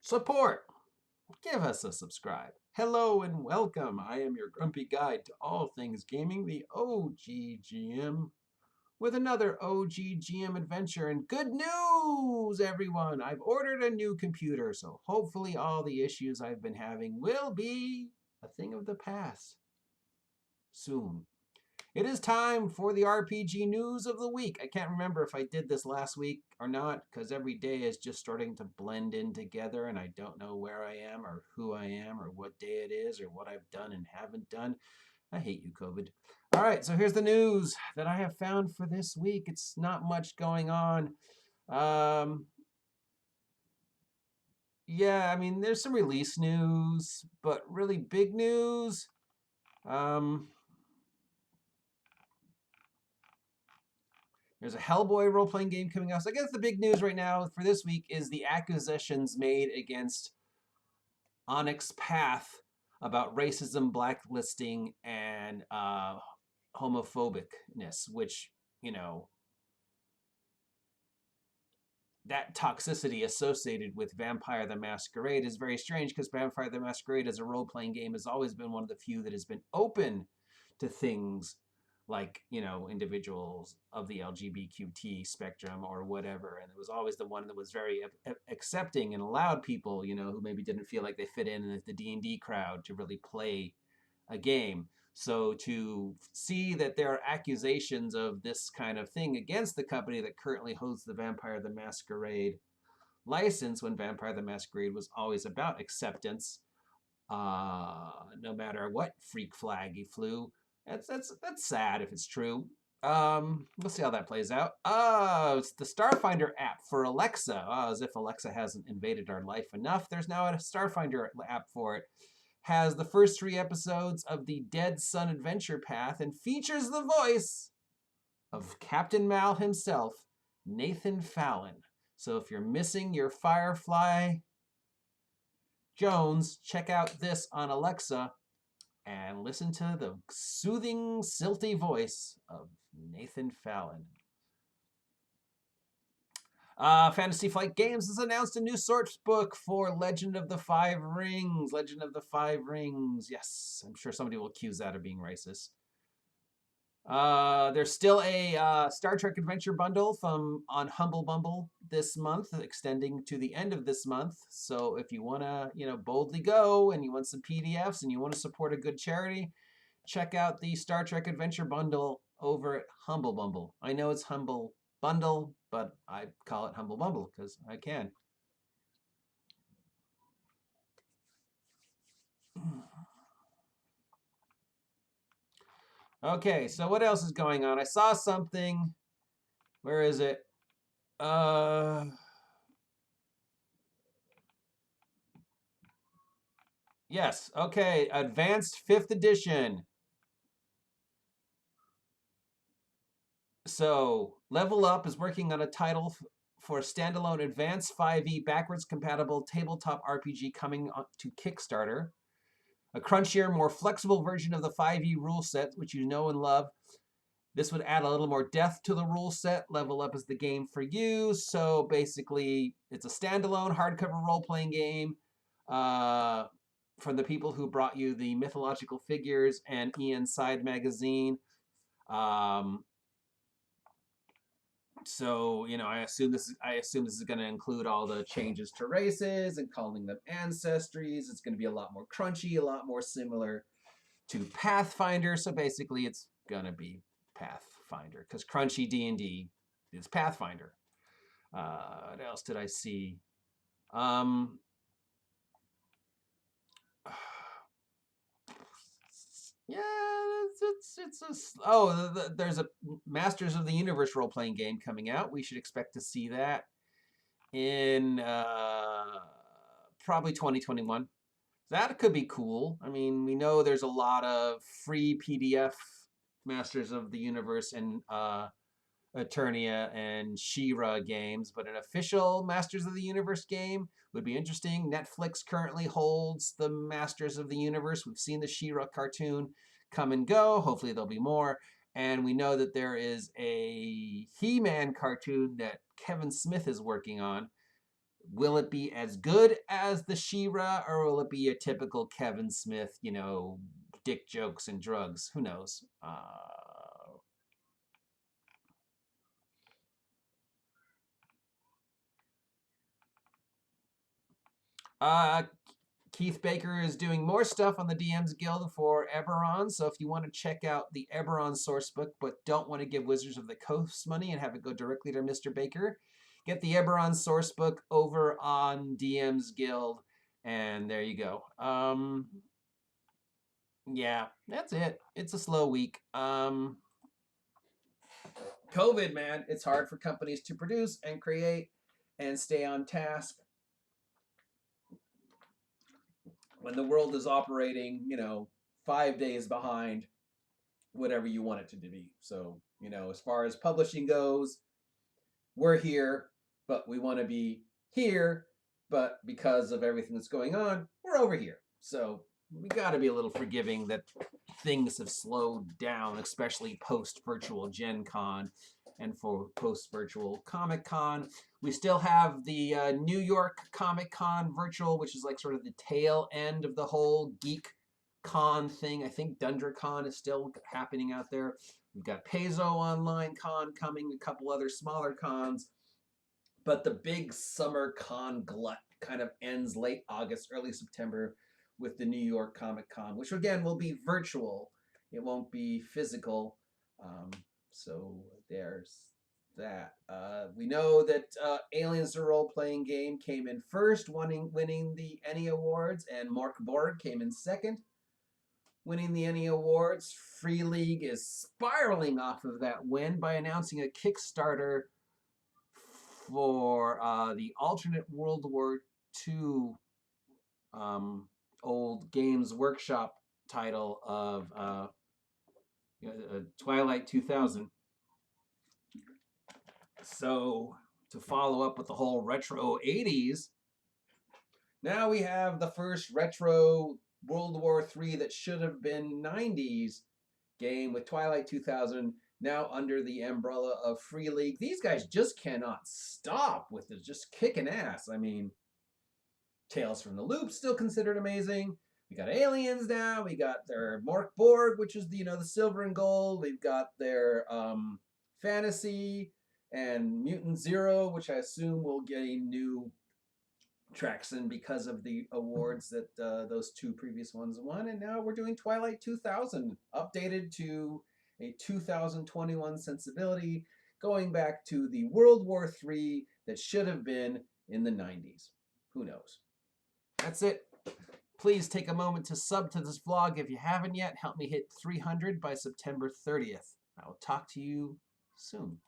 Support! Give us a subscribe. Hello and welcome. I am your grumpy guide to all things gaming, the OGGM, with another OGGM adventure. And good news, everyone! I've ordered a new computer, so hopefully all the issues I've been having will be a thing of the past soon. It is time for the RPG news of the week. I can't remember if I did this last week or not because every day is just starting to blend in together and I don't know where I am or who I am or what day it is or what I've done and haven't done. I hate you, COVID. All right, so here's the news that I have found for this week. It's not much going on. Yeah, I mean, there's some release news, but really big news. There's a Hellboy role-playing game coming out. So I guess the big news right now for this week is the accusations made against Onyx Path about racism, blacklisting, and homophobicness, which, that toxicity associated with Vampire the Masquerade is very strange because Vampire the Masquerade as a role-playing game has always been one of the few that has been open to things like, individuals of the LGBTQ spectrum or whatever. And it was always the one that was very accepting and allowed people, who maybe didn't feel like they fit in the D&D crowd to really play a game. So to see that there are accusations of this kind of thing against the company that currently holds the Vampire the Masquerade license, when Vampire the Masquerade was always about acceptance, no matter what freak flag he flew, that's sad if it's true. We'll see how that plays out. It's the Starfinder app for Alexa. As if Alexa hasn't invaded our life enough. There's now a Starfinder app for it. Has the first 3 episodes of the Dead Sun Adventure Path and features the voice of Captain Mal himself, Nathan Fallon. So if you're missing your Firefly Jones, check out this on Alexa and listen to the soothing, silty voice of Nathan Fallon. Fantasy Flight Games has announced a new source book for Legend of the Five Rings. Legend of the Five Rings. Yes, I'm sure somebody will accuse that of being racist. There's still a Star Trek Adventure bundle on Humble Bumble this month, extending to the end of this month. So if you want to, boldly go and you want some PDFs and you want to support a good charity, check out the Star Trek Adventure bundle over at Humble Bumble. I know it's Humble Bundle, but I call it Humble Bumble because I can. Okay, so what else is going on? I saw something. Where is it? Yes, okay, Advanced 5th Edition. So, Level Up is working on a title for a standalone Advanced 5e backwards compatible tabletop RPG coming to Kickstarter. A crunchier, more flexible version of the 5e rule set, which you know and love. This would add a little more depth to the rule set. Level Up is the game for you. So basically, it's a standalone hardcover role-playing game from the people who brought you the Mythological Figures and Ian Side magazine. So, I assume this is going to include all the changes to races and calling them ancestries. It's going to be a lot more crunchy, a lot more similar to Pathfinder. So basically, it's going to be Pathfinder because crunchy D&D is Pathfinder. What else did I see? Yeah, there's a Masters of the Universe role-playing game coming out. We should expect to see that in probably 2021. That could be cool. I mean, we know there's a lot of free PDF Masters of the Universe and Eternia and She-Ra games, but an official Masters of the Universe game would be interesting. Netflix currently holds the Masters of the Universe. We've seen the She-Ra cartoon come and go. Hopefully there'll be more. And we know that there is a He-Man cartoon that Kevin Smith is working on. Will it be as good as the She-Ra, or will it be a typical Kevin Smith, dick jokes and drugs? Who knows? Uh, Keith Baker is doing more stuff on the DMs Guild for Eberron. So if you want to check out the Eberron sourcebook, but don't want to give Wizards of the Coast money and have it go directly to Mr. Baker, get the Eberron sourcebook over on DMs Guild, and there you go. Yeah, that's it. It's a slow week. COVID, man, it's hard for companies to produce and create and stay on task when the world is operating, 5 days behind whatever you want it to be. So, as far as publishing goes, we're here, but we want to be here. But because of everything that's going on, we're over here. So we got to be a little forgiving that things have slowed down, especially post virtual Gen Con and for post virtual Comic Con. We still have the New York Comic Con virtual, which is like sort of the tail end of the whole geek con thing. I think DundraCon is still happening out there. We've got Paizo Online Con coming, a couple other smaller cons. But the big summer con glut kind of ends late August, early September with the New York Comic Con, which again will be virtual. It won't be physical. So there's that. We know that Aliens the Role Playing Game came in first, winning the Ennie Awards, and Mark Borg came in second, winning the Ennie Awards. Free League is spiraling off of that win by announcing a Kickstarter for the alternate World War II old Games Workshop title of Twilight 2000. So to follow up with the whole retro 80s, now we have the first retro World War III that should have been 90s game with Twilight 2000 now under the umbrella of Free League. These guys just cannot stop with it, just kicking ass. I mean, Tales from the Loop still considered amazing. We got Aliens now. We got their Mark Borg, which is the silver and gold. We've got their Fantasy and Mutant Zero, which I assume will get a new traction because of the awards that those two previous ones won. And now we're doing Twilight 2000, updated to a 2021 sensibility, going back to the World War III that should have been in the 90s. Who knows? That's it. Please take a moment to sub to this vlog if you haven't yet. Help me hit 300 by September 30th. I will talk to you soon.